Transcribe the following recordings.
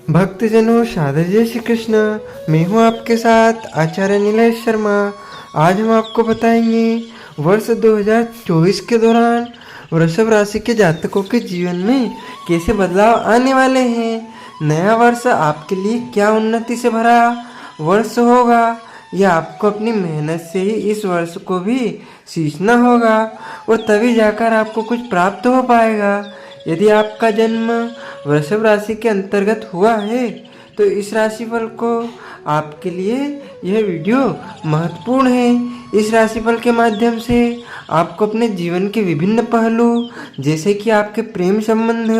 भक्तजनों, सादर जय श्री कृष्ण। मैं हूँ आपके साथ आचार्य नीलेश शर्मा। आज हम आपको बताएंगे वर्ष 2024 के दौरान वृषभ राशि के जातकों के जीवन में कैसे बदलाव आने वाले हैं। नया वर्ष आपके लिए क्या उन्नति से भरा वर्ष होगा, या आपको अपनी मेहनत से ही इस वर्ष को भी सींचना होगा और तभी जाकर आपको कुछ प्राप्त हो पाएगा। यदि आपका जन्म वृषभ राशि के अंतर्गत हुआ है तो इस राशिफल को आपके लिए यह वीडियो महत्वपूर्ण है। इस राशिफल के माध्यम से आपको अपने जीवन के विभिन्न पहलू, जैसे कि आपके प्रेम संबंध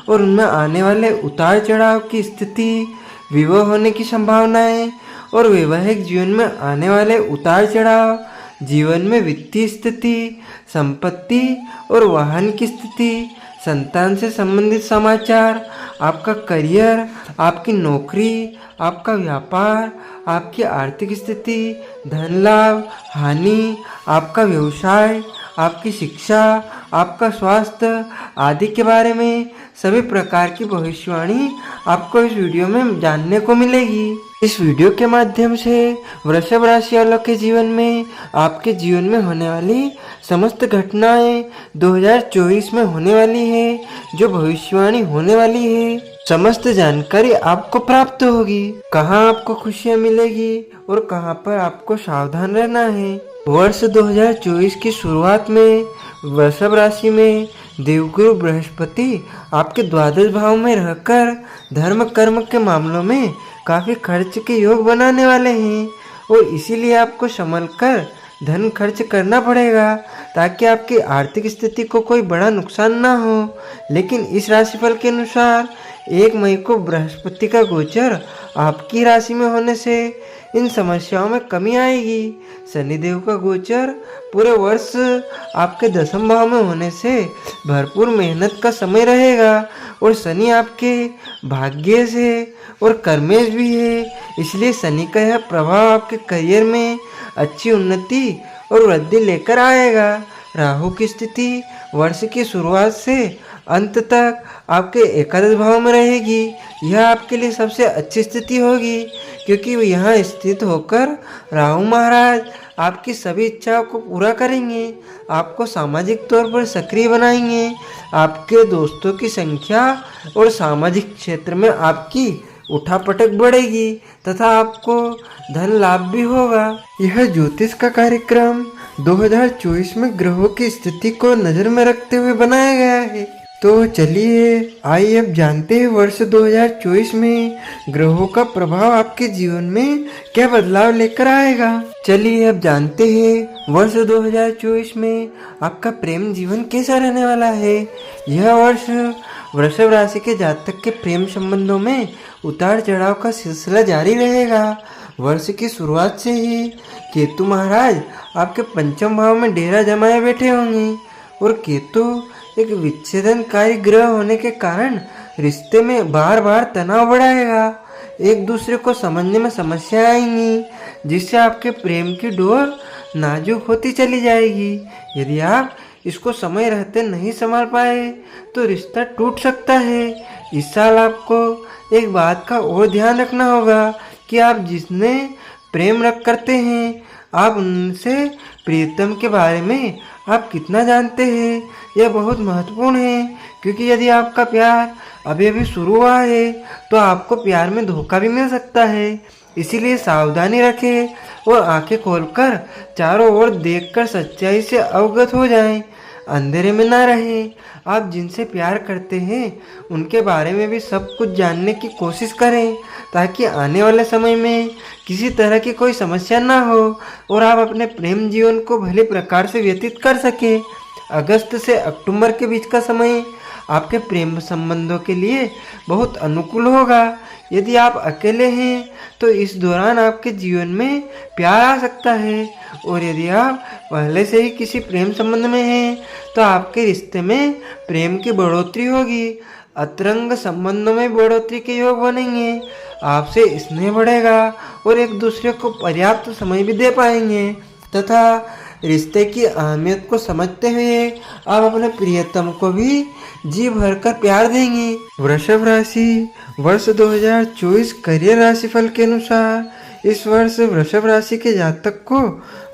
और उनमें आने वाले उतार चढ़ाव की स्थिति, विवाह होने की संभावनाएं और वैवाहिक जीवन में आने वाले उतार चढ़ाव, जीवन में वित्तीय स्थिति, संपत्ति और वाहन की स्थिति, संतान से संबंधित समाचार, आपका करियर, आपकी नौकरी, आपका व्यापार, आपकी आर्थिक स्थिति, धन लाभ, हानि, आपका व्यवसाय, आपकी शिक्षा, आपका स्वास्थ्य आदि के बारे में सभी प्रकार की भविष्यवाणी आपको इस वीडियो में जानने को मिलेगी। इस वीडियो के माध्यम से वृषभ राशि वालों के जीवन में, आपके जीवन में होने वाली समस्त घटनाएं 2024 में होने वाली है, जो भविष्यवाणी होने वाली है, समस्त जानकारी आपको प्राप्त होगी। कहाँ आपको खुशियाँ मिलेगी और कहाँ पर आपको सावधान रहना है। वर्ष 2024 की शुरुआत में वृषभ राशि में देवगुरु बृहस्पति आपके द्वादश भाव में रहकर धर्म कर्म के मामलों में काफी खर्च के योग बनाने वाले हैं और इसीलिए आपको संभल कर धन खर्च करना पड़ेगा ताकि आपकी आर्थिक स्थिति को कोई बड़ा नुकसान ना हो। लेकिन इस राशिफल के अनुसार 1 मई को बृहस्पति का गोचर आपकी राशि में होने से इन समस्याओं में कमी आएगी। शनिदेव का गोचर पूरे वर्ष आपके दशम भाव में होने से भरपूर मेहनत का समय रहेगा और शनि आपके भाग्य से और कर्मेश भी है, इसलिए शनि का यह प्रभाव आपके करियर में अच्छी उन्नति और वृद्धि लेकर आएगा। राहु की स्थिति वर्ष की शुरुआत से अंत तक आपके एकादश भाव में रहेगी। यह आपके लिए सबसे अच्छी स्थिति होगी क्योंकि यहाँ स्थित होकर राहु महाराज आपकी सभी इच्छाओं को पूरा करेंगे, आपको सामाजिक तौर पर सक्रिय बनाएंगे, आपके दोस्तों की संख्या और सामाजिक क्षेत्र में आपकी उठापटक बढ़ेगी तथा आपको धन लाभ भी होगा। यह ज्योतिष का कार्यक्रम 2024 में ग्रहों की स्थिति को नजर में रखते हुए बनाया गया है। तो चलिए आइए अब जानते हैं वर्ष 2024 में ग्रहों का प्रभाव आपके जीवन में क्या बदलाव लेकर आएगा। चलिए अब जानते हैं वर्ष 2024 में आपका प्रेम जीवन कैसा रहने वाला है। यह वर्ष वृषभ राशि के जातक के प्रेम संबंधों में उतार चढ़ाव का सिलसिला जारी रहेगा। वर्ष की शुरुआत से ही केतु महाराज आपके पंचम भाव में डेरा जमाए बैठे होंगे और केतु एक विच्छेदनकारी ग्रह होने के कारण रिश्ते में बार बार तनाव बढ़ाएगा। एक दूसरे को समझने में समस्या आएंगी जिससे आपके प्रेम की डोर नाजुक होती चली जाएगी। यदि आप इसको समय रहते नहीं संभाल पाए तो रिश्ता टूट सकता है। इस साल आपको एक बात का और ध्यान रखना होगा कि आप जिसने प्रेम रख करते हैं, आप उनसे प्रियतम के बारे में आप कितना जानते हैं, यह बहुत महत्वपूर्ण है क्योंकि यदि आपका प्यार अभी अभी शुरू हुआ है तो आपको प्यार में धोखा भी मिल सकता है। इसीलिए सावधानी रखें और आंखें खोलकर चारों ओर देखकर सच्चाई से अवगत हो जाएं, अंधेरे में ना रहें। आप जिनसे प्यार करते हैं उनके बारे में भी सब कुछ जानने की कोशिश करें ताकि आने वाले समय में किसी तरह की कोई समस्या ना हो और आप अपने प्रेम जीवन को भले प्रकार से व्यतीत कर सकें। अगस्त से अक्टूबर के बीच का समय आपके प्रेम संबंधों के लिए बहुत अनुकूल होगा। यदि आप अकेले हैं तो इस दौरान आपके जीवन में प्यार आ सकता है और यदि आप पहले से ही किसी प्रेम संबंध में हैं तो आपके रिश्ते में प्रेम की बढ़ोतरी होगी। अंतरंग संबंधों में बढ़ोतरी के योग बनेंगे, आपसे स्नेह बढ़ेगा और एक दूसरे को पर्याप्त समय भी दे पाएंगे तथा रिश्ते की अहमियत को समझते हुए आप अपने प्रियतम को भी जी भरकर प्यार देंगे। वृषभ राशि वर्ष 2024 करियर राशिफल के अनुसार इस वर्ष वृषभ राशि के जातक को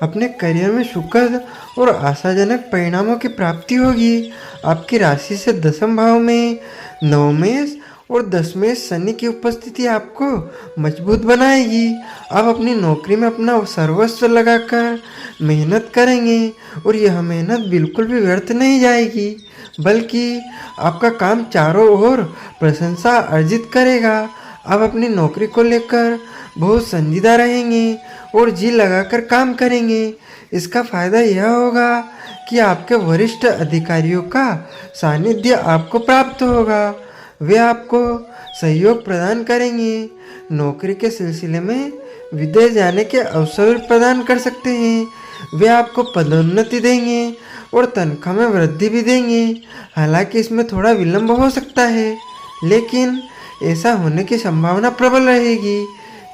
अपने करियर में सुखद और आशाजनक परिणामों की प्राप्ति होगी। आपकी राशि से दसम भाव में नवमेश और दशमेश शनि की उपस्थिति आपको मजबूत बनाएगी। आप अपनी नौकरी में अपना सर्वस्व लगाकर मेहनत करेंगे और यह मेहनत बिल्कुल भी व्यर्थ नहीं जाएगी, बल्कि आपका काम चारों ओर प्रशंसा अर्जित करेगा। आप अपनी नौकरी को लेकर बहुत संजीदा रहेंगे और जी लगाकर काम करेंगे। इसका फायदा यह होगा कि आपके वरिष्ठ अधिकारियों का सानिध्य आपको प्राप्त होगा। वे आपको सहयोग प्रदान करेंगे। नौकरी के सिलसिले में विदेश जाने के अवसर प्रदान कर सकते हैं। वे आपको पदोन्नति देंगे और तनख्वाह में वृद्धि भी देंगे। हालांकि इसमें थोड़ा विलंब हो सकता है, लेकिन ऐसा होने की संभावना प्रबल रहेगी।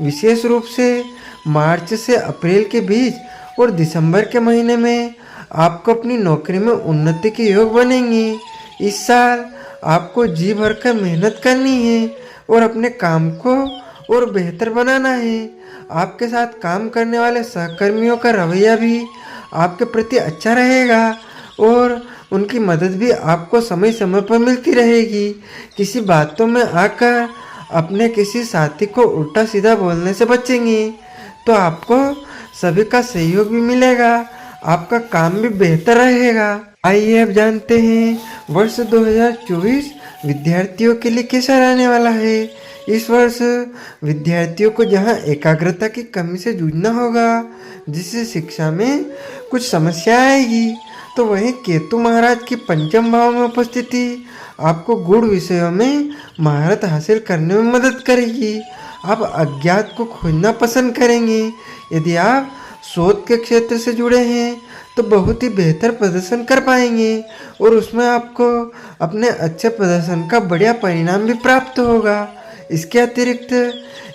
विशेष रूप से मार्च से अप्रैल के बीच और दिसंबर के महीने में आपको अपनी नौकरी में उन्नति के योग बनेंगे। इस साल आपको जी भरकर मेहनत करनी है और अपने काम को और बेहतर बनाना है। आपके साथ काम करने वाले सहकर्मियों का रवैया भी आपके प्रति अच्छा रहेगा और उनकी मदद भी आपको समय समय पर मिलती रहेगी। किसी बातों में आकर अपने किसी साथी को उल्टा सीधा बोलने से बचेंगे तो आपको सभी का सहयोग भी मिलेगा, आपका काम भी बेहतर रहेगा। आइए अब जानते हैं वर्ष 2024 विद्यार्थियों के लिए कैसा रहने वाला है। इस वर्ष विद्यार्थियों को जहां एकाग्रता की कमी से जूझना होगा, जिससे शिक्षा में कुछ समस्या आएगी, तो वहीं केतु महाराज की पंचम भाव में उपस्थिति आपको गूढ़ विषयों में महारत हासिल करने में मदद करेगी। आप अज्ञात को खोजना पसंद करेंगे। यदि आप शोध के क्षेत्र से जुड़े हैं तो बहुत ही बेहतर प्रदर्शन कर पाएंगे और उसमें आपको अपने अच्छे प्रदर्शन का बढ़िया परिणाम भी प्राप्त होगा। इसके अतिरिक्त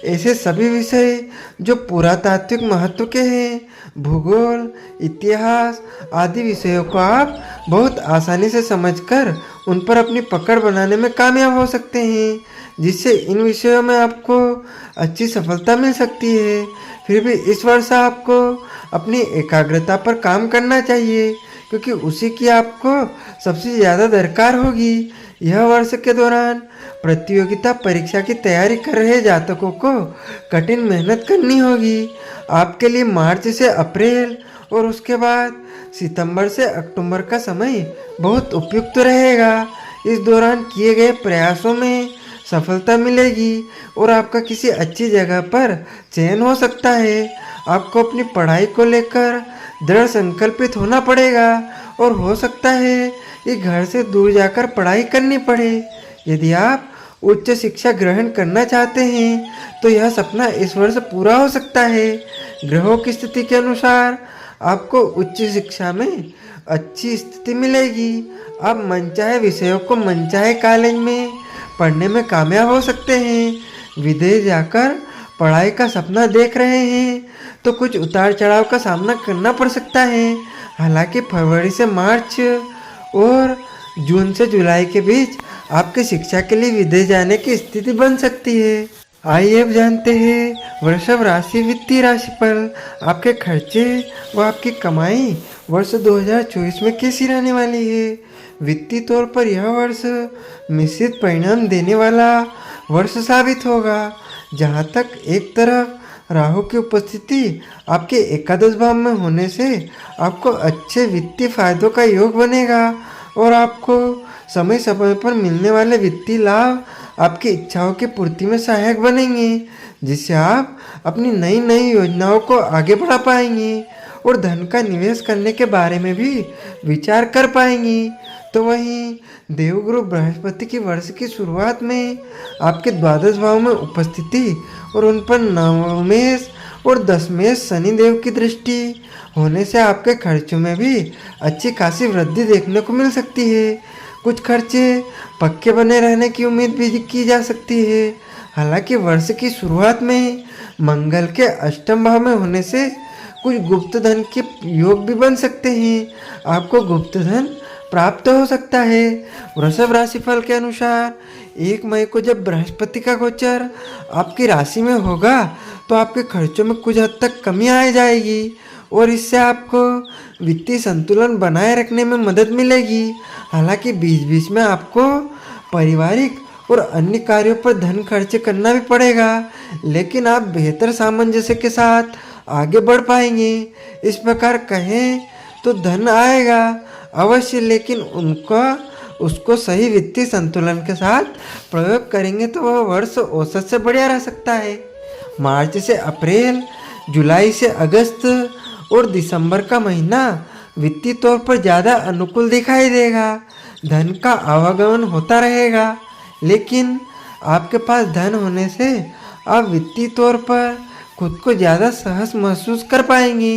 ऐसे सभी विषय जो पुरातात्विक महत्व के हैं, भूगोल, इतिहास आदि विषयों को आप बहुत आसानी से समझकर उन पर अपनी पकड़ बनाने में कामयाब हो सकते हैं, जिससे इन विषयों में आपको अच्छी सफलता मिल सकती है। फिर भी इस वर्ष आपको अपनी एकाग्रता पर काम करना चाहिए, क्योंकि उसी की आपको सबसे ज़्यादा दरकार होगी। यह वर्ष के दौरान प्रतियोगिता परीक्षा की तैयारी कर रहे जातकों को कठिन मेहनत करनी होगी। आपके लिए मार्च से अप्रैल और उसके बाद सितंबर से अक्टूबर का समय बहुत उपयुक्त रहेगा। इस दौरान किए गए प्रयासों में सफलता मिलेगी और आपका किसी अच्छी जगह पर चयन हो सकता है। आपको अपनी पढ़ाई को लेकर दृढ़ संकल्पित होना पड़ेगा और हो सकता है कि घर से दूर जाकर पढ़ाई करनी पड़े। यदि आप उच्च शिक्षा ग्रहण करना चाहते हैं तो यह सपना इस वर्ष पूरा हो सकता है। ग्रहों की स्थिति के अनुसार आपको उच्च शिक्षा में अच्छी स्थिति मिलेगी। आप मनचाहे विषयों को मनचाहे कॉलेज में पढ़ने में कामयाब हो सकते हैं। विदेश जाकर पढ़ाई का सपना देख रहे हैं तो कुछ उतार चढ़ाव का सामना करना पड़ सकता है। हालांकि फरवरी से मार्च और जून से जुलाई के बीच आपकी शिक्षा के लिए विदेश जाने की स्थिति बन सकती है। आइए अब जानते हैं वृषभ राशि वित्तीय राशिफल। आपके खर्चे व आपकी कमाई वर्ष 2024 में कैसी रहने वाली है। वित्तीय तौर पर यह वर्ष मिश्रित परिणाम देने वाला वर्ष साबित होगा। जहां तक एक तरफ राहु की उपस्थिति आपके एकादश भाव में होने से आपको अच्छे वित्तीय फायदों का योग बनेगा और आपको समय समय पर मिलने वाले वित्तीय लाभ आपकी इच्छाओं की पूर्ति में सहायक बनेंगे, जिससे आप अपनी नई नई योजनाओं को आगे बढ़ा पाएंगे और धन का निवेश करने के बारे में भी विचार कर पाएंगे। तो वहीं देवगुरु बृहस्पति की वर्ष की शुरुआत में आपके द्वादश भाव में उपस्थिति और उन पर नवमेश और दशमेश शनिदेव की दृष्टि होने से आपके खर्चों में भी अच्छी खासी वृद्धि देखने को मिल सकती है। कुछ खर्चे पक्के बने रहने की उम्मीद भी की जा सकती है। हालांकि वर्ष की शुरुआत में मंगल के अष्टम भाव में होने से कुछ गुप्त धन के योग भी बन सकते हैं। आपको गुप्त धन प्राप्त हो सकता है। वृषभ राशिफल के अनुसार 1 मई को जब बृहस्पति का गोचर आपकी राशि में होगा तो आपके खर्चों में कुछ हद तक कमी आ जाएगी और इससे आपको वित्तीय संतुलन बनाए रखने में मदद मिलेगी। हालांकि बीच बीच में आपको पारिवारिक और अन्य कार्यों पर धन खर्च करना भी पड़ेगा, लेकिन आप बेहतर सामंजस्य के साथ आगे बढ़ पाएंगे। इस प्रकार कहें तो धन आएगा अवश्य, लेकिन उसको सही वित्तीय संतुलन के साथ प्रयोग करेंगे तो वह वर्ष औसत से बढ़िया रह सकता है। मार्च से अप्रैल, जुलाई से अगस्त और दिसंबर का महीना वित्तीय तौर पर ज़्यादा अनुकूल दिखाई देगा। धन का आवागमन होता रहेगा, लेकिन आपके पास धन होने से आप वित्तीय तौर पर खुद को ज़्यादा सहज महसूस कर पाएंगे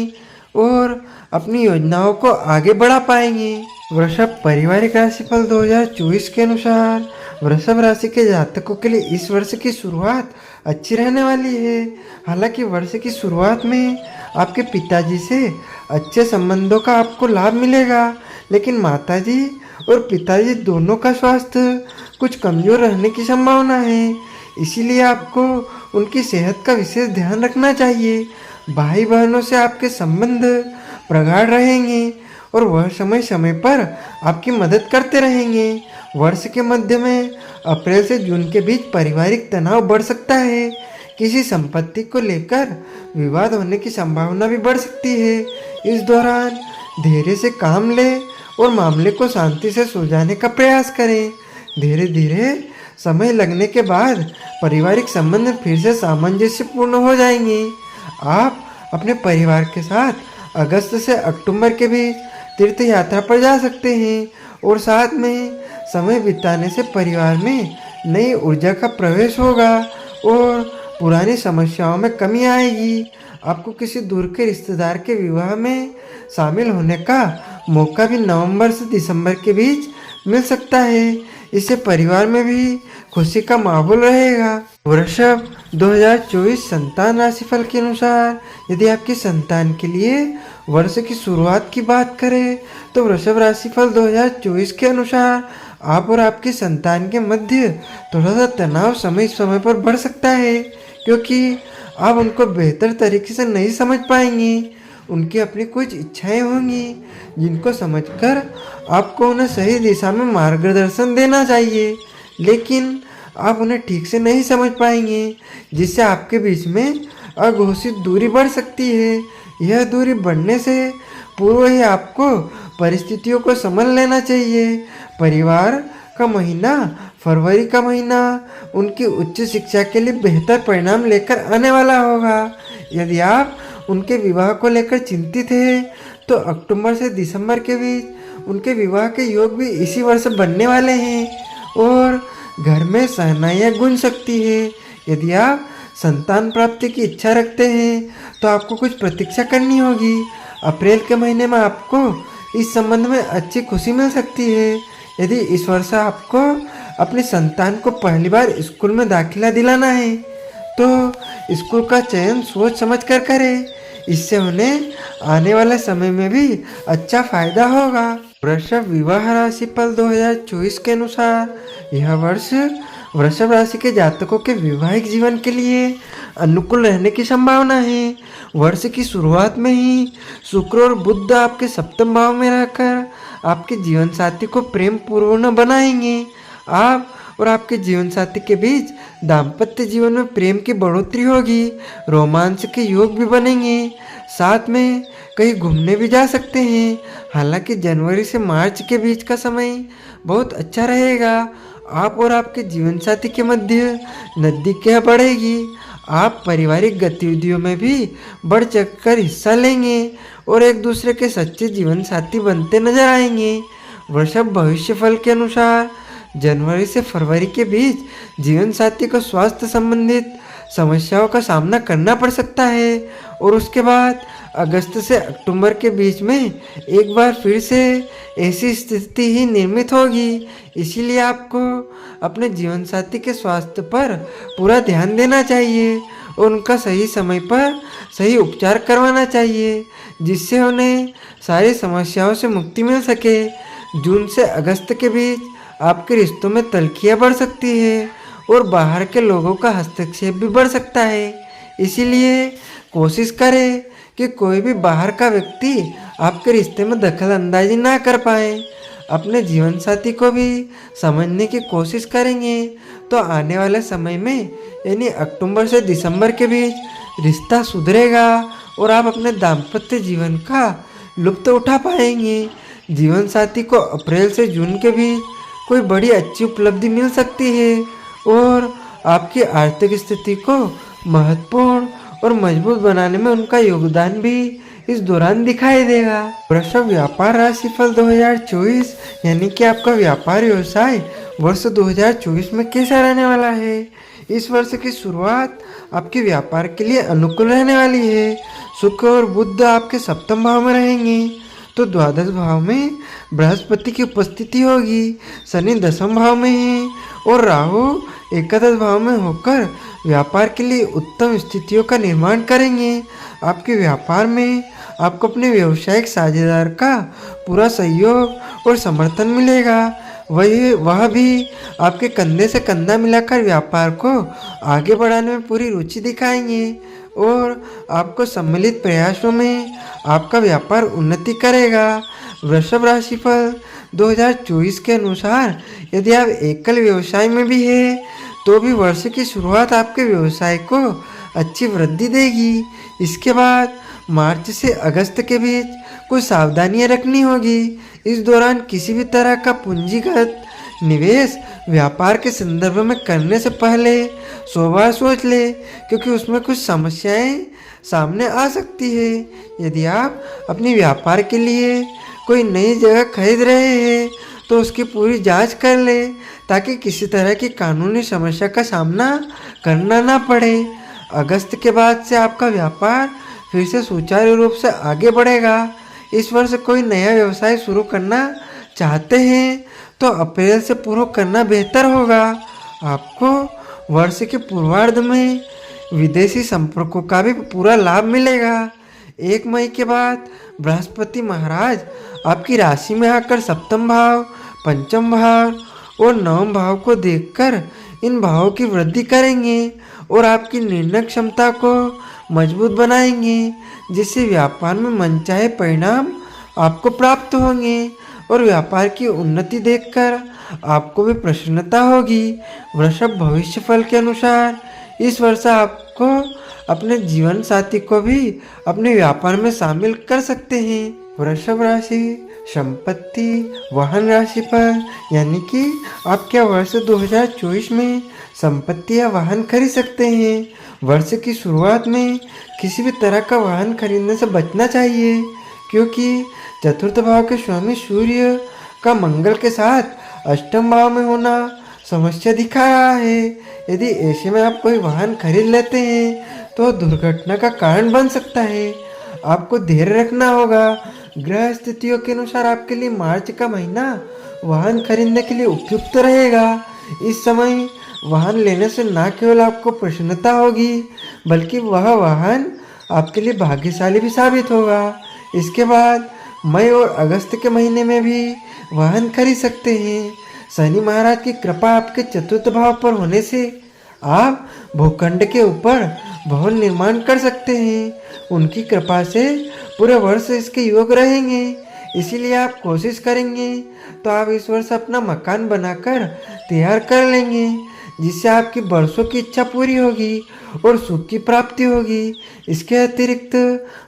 और अपनी योजनाओं को आगे बढ़ा पाएंगे। वृषभ पारिवारिक राशिफल 2024 के अनुसार वृषभ राशि के जातकों के लिए इस वर्ष की शुरुआत अच्छी रहने वाली है। हालांकि वर्ष की शुरुआत में आपके पिताजी से अच्छे संबंधों का आपको लाभ मिलेगा, लेकिन माताजी और पिताजी दोनों का स्वास्थ्य कुछ कमज़ोर रहने की संभावना है। इसीलिए आपको उनकी सेहत का विशेष ध्यान रखना चाहिए। भाई बहनों से आपके संबंध प्रगाढ़ रहेंगे और वह समय समय पर आपकी मदद करते रहेंगे। वर्ष के मध्य में अप्रैल से जून के बीच पारिवारिक तनाव बढ़ सकता है। किसी संपत्ति को लेकर विवाद होने की संभावना भी बढ़ सकती है। इस दौरान धैर्य से काम लें और मामले को शांति से सुलझाने का प्रयास करें। धीरे धीरे समय लगने के बाद पारिवारिक संबंध फिर से सामंजस्यपूर्ण हो जाएंगे। आप अपने परिवार के साथ अगस्त से अक्टूबर के बीच तीर्थ यात्रा पर जा सकते हैं और साथ में समय बिताने से परिवार में नई ऊर्जा का प्रवेश होगा और पुरानी समस्याओं में कमी आएगी। आपको किसी दूर के रिश्तेदार के विवाह में शामिल होने का मौका भी नवंबर से दिसंबर के बीच मिल सकता है। इससे परिवार में भी खुशी का माहौल रहेगा। वृषभ 2024 संतान राशिफल के अनुसार यदि आपकी संतान के लिए वर्ष की शुरुआत की बात करें तो वृषभ राशिफल 2024 के अनुसार आप और आपकी संतान के मध्य थोड़ा सा तनाव समय समय पर बढ़ सकता है, क्योंकि आप उनको बेहतर तरीके से नहीं समझ पाएंगे। उनकी अपनी कुछ इच्छाएं होंगी जिनको समझकर आपको उन्हें सही दिशा में मार्गदर्शन देना चाहिए, लेकिन आप उन्हें ठीक से नहीं समझ पाएंगे, जिससे आपके बीच में अघोषित दूरी बढ़ सकती है। यह दूरी बढ़ने से पूर्व ही आपको परिस्थितियों को समझ लेना चाहिए। परिवार का महीना, फरवरी का महीना उनकी उच्च शिक्षा के लिए बेहतर परिणाम लेकर आने वाला होगा। यदि आप उनके विवाह को लेकर चिंतित हैं तो अक्टूबर से दिसंबर के बीच उनके विवाह के योग भी इसी वर्ष बनने वाले हैं और घर में शहनाइयाँ गूंज सकती है। यदि आप संतान प्राप्ति की इच्छा रखते हैं तो आपको कुछ प्रतीक्षा करनी होगी। अप्रैल के महीने में आपको इस संबंध में अच्छी खुशी मिल सकती है। यदि इस वर्ष आपको अपने संतान को पहली बार स्कूल में दाखिला दिलाना है तो स्कूल का चयन सोच समझ कर करें। इससे उन्हें आने वाले समय में भी अच्छा फायदा होगा। वृषभ विवाह राशिफल 2024 के अनुसार यह वर्ष वृषभ राशि के जातकों के वैवाहिक जीवन के लिए अनुकूल रहने की संभावना है। वर्ष की शुरुआत में ही शुक्र और बुध आपके सप्तम भाव में रहकर आपके जीवन साथी को प्रेम पूर्ण बनाएंगे। आप और आपके जीवन साथी के बीच दाम्पत्य जीवन में प्रेम की बढ़ोतरी होगी, रोमांच के योग भी बनेंगे, साथ में कहीं घूमने भी जा सकते हैं। हालांकि जनवरी से मार्च के बीच का समय बहुत अच्छा रहेगा। आप और आपके जीवन साथी के मध्य नज़दीकियाँ बढ़ेगी। आप पारिवारिक गतिविधियों में भी बढ़ चढ़कर हिस्सा लेंगे और एक दूसरे के सच्चे जीवन साथी बनते नजर आएंगे। वृषभ भविष्यफल के अनुसार जनवरी से फरवरी के बीच जीवन साथी को स्वास्थ्य संबंधित समस्याओं का सामना करना पड़ सकता है और उसके बाद अगस्त से अक्टूबर के बीच में एक बार फिर से ऐसी स्थिति ही निर्मित होगी। इसीलिए आपको अपने जीवन साथी के स्वास्थ्य पर पूरा ध्यान देना चाहिए और उनका सही समय पर सही उपचार करवाना चाहिए, जिससे उन्हें सारी समस्याओं से मुक्ति मिल सके। जून से अगस्त के बीच आपके रिश्तों में तल्खियाँ बढ़ सकती है और बाहर के लोगों का हस्तक्षेप भी बढ़ सकता है। इसीलिए कोशिश करें कि कोई भी बाहर का व्यक्ति आपके रिश्ते में दखल अंदाजी ना कर पाए। अपने जीवन साथी को भी समझने की कोशिश करेंगे तो आने वाले समय में यानी अक्टूबर से दिसंबर के बीच रिश्ता सुधरेगा और आप अपने दाम्पत्य जीवन का लुत्फ उठा पाएंगे। जीवन साथी को अप्रैल से जून के बीच कोई बड़ी अच्छी उपलब्धि मिल सकती है और आपकी आर्थिक स्थिति को महत्वपूर्ण और मजबूत बनाने में उनका योगदान भी इस दौरान दिखाई देगा। वृषभ व्यापार राशिफल 2024 यानी कि आपका व्यापार व्यवसाय वर्ष 2024 में कैसा रहने वाला है। इस वर्ष की शुरुआत आपके व्यापार के लिए अनुकूल रहने वाली है। शुक्र और बुध आपके सप्तम भाव में रहेंगे तो द्वादश भाव में बृहस्पति की उपस्थिति होगी। शनि दसम भाव में है और राहु एकादश भाव में होकर व्यापार के लिए उत्तम स्थितियों का निर्माण करेंगे। आपके व्यापार में आपको अपने व्यावसायिक साझेदार का पूरा सहयोग और समर्थन मिलेगा। वह भी आपके कंधे से कंधा मिलाकर व्यापार को आगे बढ़ाने में पूरी रुचि दिखाएंगे और आपको सम्मिलित प्रयासों में आपका व्यापार उन्नति करेगा। वृषभ राशिफल 2024 के अनुसार यदि आप एकल व्यवसाय में भी है तो भी वर्ष की शुरुआत आपके व्यवसाय को अच्छी वृद्धि देगी। इसके बाद मार्च से अगस्त के बीच कुछ सावधानियां रखनी होगी। इस दौरान किसी भी तरह का पूंजीगत निवेश व्यापार के संदर्भ में करने से पहले 100 बार सोच ले, क्योंकि उसमें कुछ समस्याएं सामने आ सकती है। यदि आप अपने व्यापार के लिए कोई नई जगह खरीद रहे हैं तो उसकी पूरी जांच कर ले ताकि किसी तरह की कानूनी समस्या का सामना करना ना पड़े। अगस्त के बाद से आपका व्यापार फिर से सुचारू रूप से आगे बढ़ेगा। इस वर्ष कोई नया व्यवसाय शुरू करना चाहते हैं तो अप्रैल से पूरा करना बेहतर होगा। आपको वर्ष के पूर्वार्ध में विदेशी संपर्कों का भी पूरा लाभ मिलेगा। 1 मई के बाद बृहस्पति महाराज आपकी राशि में आकर सप्तम भाव, पंचम भाव और नवम भाव को देखकर इन भावों की वृद्धि करेंगे और आपकी निर्णय क्षमता को मजबूत बनाएंगे, जिससे व्यापार में मनचाहे परिणाम आपको प्राप्त होंगे और व्यापार की उन्नति देखकर आपको भी प्रसन्नता होगी। वृषभ भविष्यफल के अनुसार इस वर्ष आपको अपने जीवन साथी को भी अपने व्यापार में शामिल कर सकते हैं। वृषभ राशि संपत्ति वाहन राशि पर यानी कि आप क्या वर्ष 2024 में संपत्ति या वाहन खरीद सकते हैं। वर्ष की शुरुआत में किसी भी तरह का वाहन खरीदने से बचना चाहिए, क्योंकि चतुर्थ भाव के स्वामी सूर्य का मंगल के साथ अष्टम भाव में होना समस्या दिखा रहा है। यदि ऐसे में आप कोई वाहन खरीद लेते हैं तो दुर्घटना का कारण बन सकता है। आपको धैर्य रखना होगा। ग्रह स्थितियों के अनुसार आपके लिए मार्च का महीना वाहन खरीदने के लिए उपयुक्त रहेगा। इस समय वाहन लेने से न केवल आपको प्रसन्नता होगी बल्कि वह वाहन आपके लिए भाग्यशाली भी साबित होगा। इसके बाद मई और अगस्त के महीने में भी वाहन खरीद सकते हैं। शनि महाराज की कृपा आपके चतुर्थ भाव पर होने से आप भूखंड के ऊपर भवन निर्माण कर सकते हैं। उनकी कृपा से पूरे वर्ष इसके योग रहेंगे, इसीलिए आप कोशिश करेंगे तो आप इस वर्ष अपना मकान बनाकर तैयार कर लेंगे, जिससे आपकी बरसों की इच्छा पूरी होगी और सुख की प्राप्ति होगी। इसके अतिरिक्त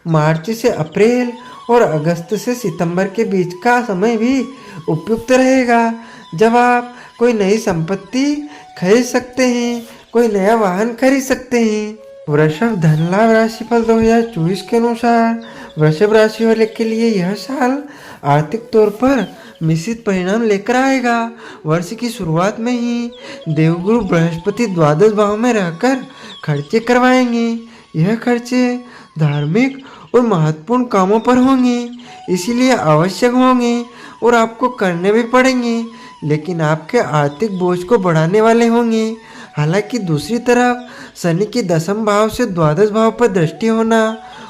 मार्च से अप्रैल और अगस्त से सितंबर के बीच का समय भी उपयुक्त रहेगा, जब आप कोई नई संपत्ति खरीद सकते हैं, कोई नया वाहन खरीद सकते हैं। वृषभ धन लाभ राशिफल 2024 के अनुसार वृषभ राशि वाले के लिए यह साल आर्थिक तौर पर मिश्रित परिणाम लेकर आएगा। वर्ष की शुरुआत में ही देवगुरु बृहस्पति द्वादश भाव में रहकर खर्चे करवाएंगे। यह खर्चे धार्मिक और महत्वपूर्ण कामों पर होंगे, इसीलिए आवश्यक होंगे और आपको करने भी पड़ेंगे, लेकिन आपके आर्थिक बोझ को बढ़ाने वाले होंगे। हालांकि दूसरी तरफ शनि की दसम भाव से द्वादश भाव पर दृष्टि होना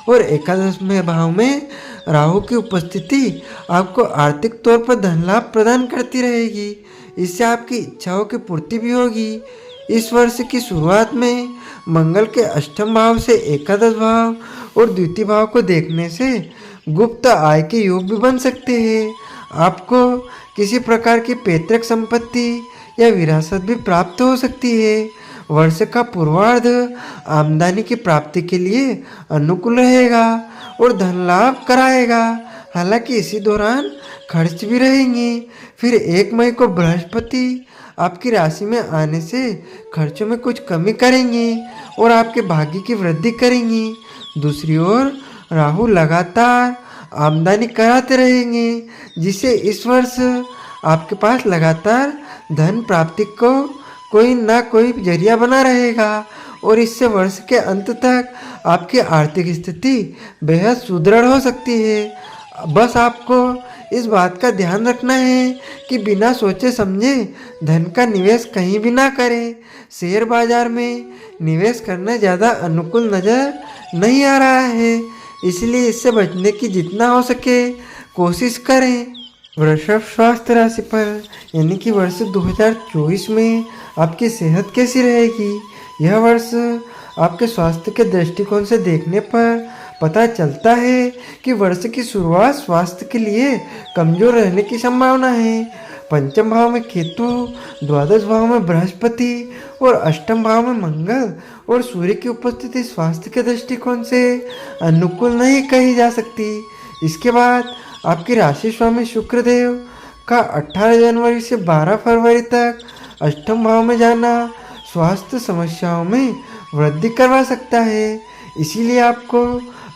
और एकादश में भाव में राहु की उपस्थिति आपको आर्थिक तौर पर धन लाभ प्रदान करती रहेगी। इससे आपकी इच्छाओं की पूर्ति भी होगी। इस वर्ष की शुरुआत में मंगल के अष्टम भाव से एकादश भाव और द्वितीय भाव को देखने से गुप्त आय के योग भी बन सकते हैं। आपको किसी प्रकार की पैतृक संपत्ति या विरासत भी प्राप्त हो सकती है। वर्ष का पूर्वार्ध आमदनी की प्राप्ति के लिए अनुकूल रहेगा और धन लाभ कराएगा। हालांकि इसी दौरान खर्च भी रहेंगे। फिर 1 मई को बृहस्पति आपकी राशि में आने से खर्चों में कुछ कमी करेंगे और आपके भाग्य की वृद्धि करेंगी। दूसरी ओर राहु लगातार आमदनी कराते रहेंगे, जिससे इस वर्ष आपके पास लगातार धन प्राप्ति को कोई ना कोई जरिया बना रहेगा और इससे वर्ष के अंत तक आपकी आर्थिक स्थिति बेहद सुदृढ़ हो सकती है। बस आपको इस बात का ध्यान रखना है कि बिना सोचे समझे धन का निवेश कहीं भी ना करें। शेयर बाजार में निवेश करना ज़्यादा अनुकूल नज़र नहीं आ रहा है, इसलिए इससे बचने की जितना हो सके कोशिश करें। वृषभ स्वास्थ्य राशि पर यानी कि वर्ष 2024 में आपकी सेहत कैसी रहेगी। यह वर्ष आपके स्वास्थ्य के दृष्टिकोण से देखने पर पता चलता है कि वर्ष की शुरुआत स्वास्थ्य के लिए कमजोर रहने की संभावना है। पंचम भाव में केतु, द्वादश भाव में बृहस्पति और अष्टम भाव में मंगल और सूर्य की उपस्थिति स्वास्थ्य के दृष्टिकोण से अनुकूल नहीं कही जा सकती। इसके बाद आपकी राशि स्वामी शुक्रदेव का 18 जनवरी से 12 फरवरी तक अष्टम भाव में जाना स्वास्थ्य समस्याओं में वृद्धि करवा सकता है। इसीलिए आपको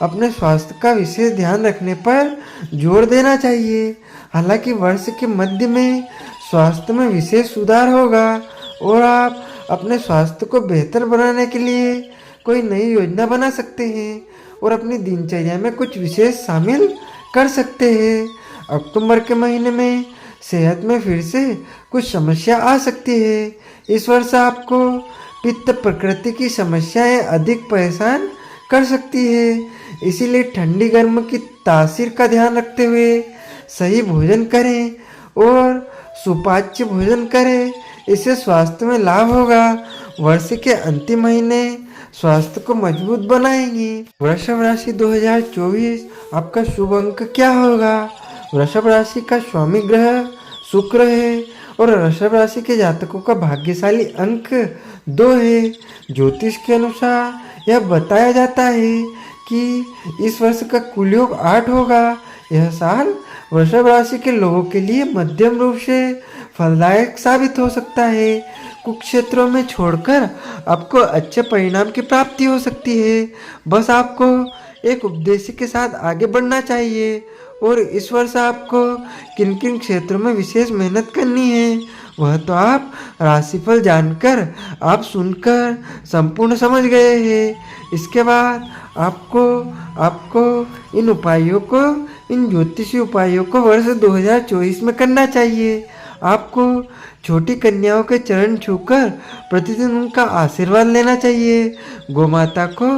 अपने स्वास्थ्य का विशेष ध्यान रखने पर जोर देना चाहिए। हालांकि वर्ष के मध्य में स्वास्थ्य में विशेष सुधार होगा और आप अपने स्वास्थ्य को बेहतर बनाने के लिए कोई नई योजना बना सकते हैं और अपनी दिनचर्या में कुछ विशेष शामिल कर सकते हैं। अक्टूबर के महीने में सेहत में फिर से कुछ समस्या आ सकती है। इस वर्ष आपको पित्त प्रकृति की समस्याएं अधिक परेशान कर सकती है, इसीलिए ठंडी गर्म की तासीर का ध्यान रखते हुए सही भोजन करें और सुपाच्य भोजन करें। इससे स्वास्थ्य में लाभ होगा। वर्ष के अंतिम महीने स्वास्थ्य को मजबूत बनाएंगी। वृषभ राशि 2024 आपका शुभ अंक क्या होगा। वृषभ राशि का स्वामी ग्रह शुक्र है और वृषभ राशि के जातकों का भाग्यशाली अंक 2 है। ज्योतिष के अनुसार यह बताया जाता है कि इस वर्ष का कुल योग 8 होगा। यह साल वृषभ राशि के लोगों के लिए मध्यम रूप से फलदायक साबित हो सकता है। कुछ क्षेत्रों में छोड़कर आपको अच्छे परिणाम की प्राप्ति हो सकती है। बस आपको एक उद्देश्य के साथ आगे बढ़ना चाहिए और इस वर्ष आपको किन किन क्षेत्रों में विशेष मेहनत करनी है वह तो आप राशिफल जानकर आप सुनकर संपूर्ण समझ गए हैं। इसके बाद आपको इन ज्योतिषी उपायों को वर्ष 2024 में करना चाहिए। आपको छोटी कन्याओं के चरण छूकर प्रतिदिन उनका आशीर्वाद लेना चाहिए। गोमाता को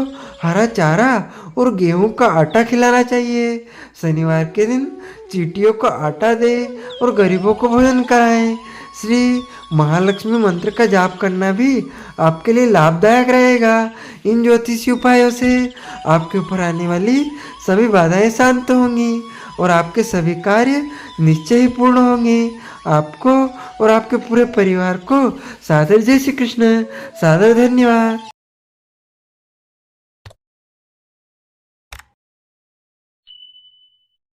हरा चारा और गेहूं का आटा खिलाना चाहिए। शनिवार के दिन चींटियों को आटा दे और गरीबों को भोजन कराएं। श्री महालक्ष्मी मंत्र का जाप करना भी आपके लिए लाभदायक रहेगा। इन ज्योतिषी उपायों से आपके ऊपर आने वाली सभी बाधाएं शांत होंगी और आपके सभी कार्य निश्चय ही पूर्ण होंगे। आपको और आपके पूरे परिवार को सादर जय श्री कृष्ण, सादर धन्यवाद।